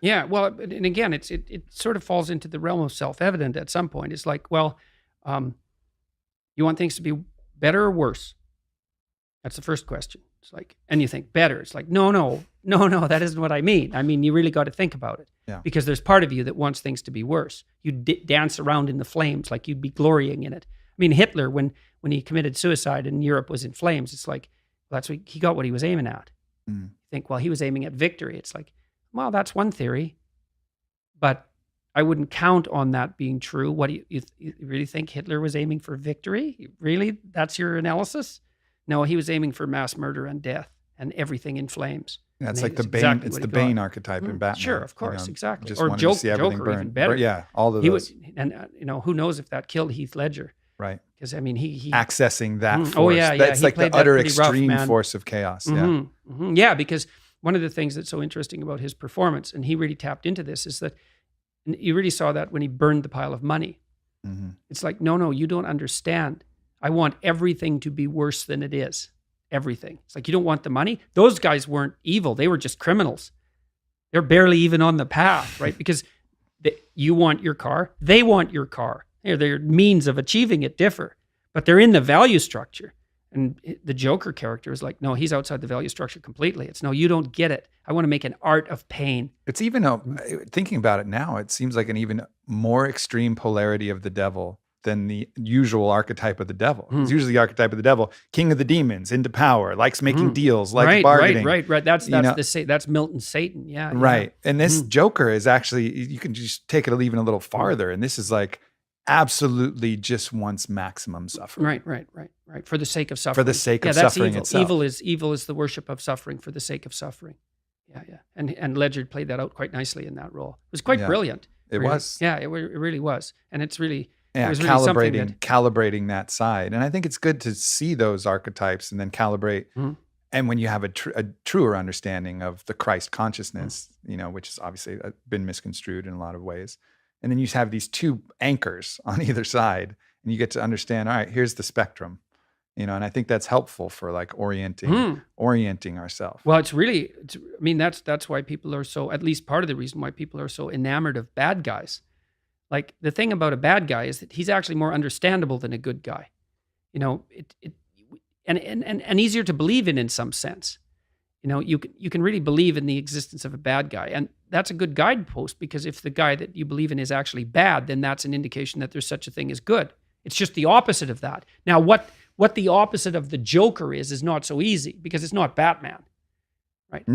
Yeah, well, and again, it sort of falls into the realm of self-evident at some point. It's like, well, you want things to be better or worse? That's the first question. It's like, and you think better. It's like, no, that isn't what I mean. I mean, you really got to think about it. Yeah. Because there's part of you that wants things to be worse. You dance around in the flames like you'd be glorying in it. I mean, Hitler, when he committed suicide and Europe was in flames, it's like, well, that's what he got what he was aiming at. You think, well, he was aiming at victory. It's like, well, that's one theory, but I wouldn't count on that being true. What do you really think Hitler was aiming for victory? Really? That's your analysis? No, he was aiming for mass murder and death and everything in flames. Yeah, it's like the Bane. Exactly it's the Bane archetype in Batman. Sure, of course, exactly. Just Or wanted to see everything Joker, burn. even better. Yeah, all of those. Who knows if that killed Heath Ledger? Right. Because I mean, he accessing that force. Oh yeah, That's like the utter extreme rough, force of chaos. Yeah, because one of the things that's so interesting about his performance, and he really tapped into this, is that you really saw that when he burned the pile of money. It's like, no, you don't understand. I want everything to be worse than it is. Everything. It's like, you don't want the money. Those guys weren't evil. They were just criminals. They're barely even on the path, right? Because you want your car. They want your car. Their means of achieving it differ, but they're in the value structure. And the Joker character is like, no, he's outside the value structure completely. It's no, you don't get it. I want to make an art of pain. It's even, thinking about it now, it seems like an even more extreme polarity of the devil than the usual archetype of the devil. It's usually the archetype of the devil, king of the demons, into power, likes making deals, likes bargaining. Right. That's Milton's Satan. Yeah. Right. And this Joker is actually, you can just take it even a little farther. And this is like absolutely just wants maximum suffering. Right. For the sake of suffering. For the sake of suffering evil. itself. Evil is the worship of suffering for the sake of suffering. Yeah. And Ledger played that out quite nicely in that role. It was quite brilliant. It really. was. Yeah, it really was. And it's really... Yeah, calibrating that side. And I think it's good to see those archetypes and then calibrate. And when you have a truer understanding of the Christ consciousness, which has obviously been misconstrued in a lot of ways. And then you have these two anchors on either side and you get to understand, all right, here's the spectrum, and I think that's helpful for like orienting ourselves. Well, that's why people are so, at least part of the reason why people are so enamored of bad guys. Like, the thing about a bad guy is that he's actually more understandable than a good guy. And easier to believe in some sense. You can really believe in the existence of a bad guy. And that's a good guidepost, because if the guy that you believe in is actually bad, then that's an indication that there's such a thing as good. It's just the opposite of that. Now, what the opposite of the Joker is not so easy, because it's not Batman, right?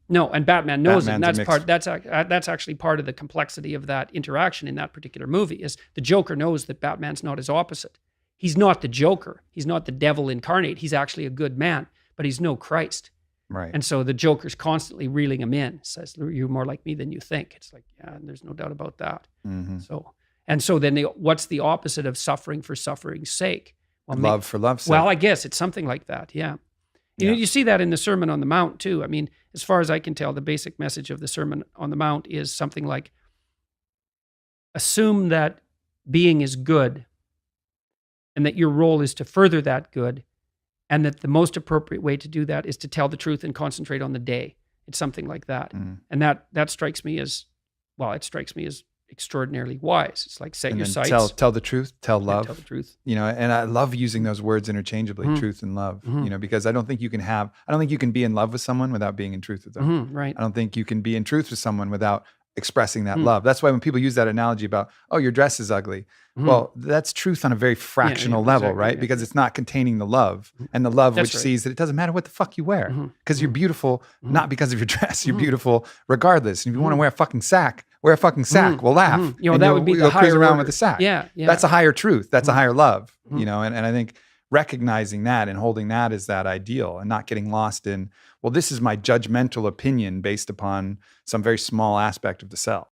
No, and Batman knows it, and that's actually part of the complexity of that interaction in that particular movie. Is the Joker knows that Batman's not his opposite. He's not the Joker. He's not the devil incarnate. He's actually a good man, but he's no Christ. Right. And so the Joker's constantly reeling him in. Says, "You're more like me than you think." It's like, yeah, and there's no doubt about that. So then what's the opposite of suffering for suffering's sake? Well, love for love's sake. Well, I guess it's something like that. Yeah. You see that in the Sermon on the Mount too. I mean, as far as I can tell, the basic message of the Sermon on the Mount is something like, assume that being is good and that your role is to further that good, and that the most appropriate way to do that is to tell the truth and concentrate on the day. It's something like that. And that strikes me as extraordinarily wise. It's like, set your sights. Tell the truth, tell love. Tell the truth. And I love using those words interchangeably, truth and love, because I don't think you can be in love with someone without being in truth with them. Right. I don't think you can be in truth with someone without expressing that love. That's why when people use that analogy about, oh, your dress is ugly. Well, that's truth on a very fractional level, exactly, right? Yeah. Because it's not containing the love, and the love which sees that it doesn't matter what the fuck you wear, because you're beautiful, not because of your dress. You're beautiful regardless. And if you want to wear a fucking sack, wear a fucking sack. We'll laugh. That would be the higher cruise around order. with a sack. Yeah. That's a higher truth. That's a higher love. And I think recognizing that and holding that as that ideal, and not getting lost in, well, this is my judgmental opinion based upon some very small aspect of the self.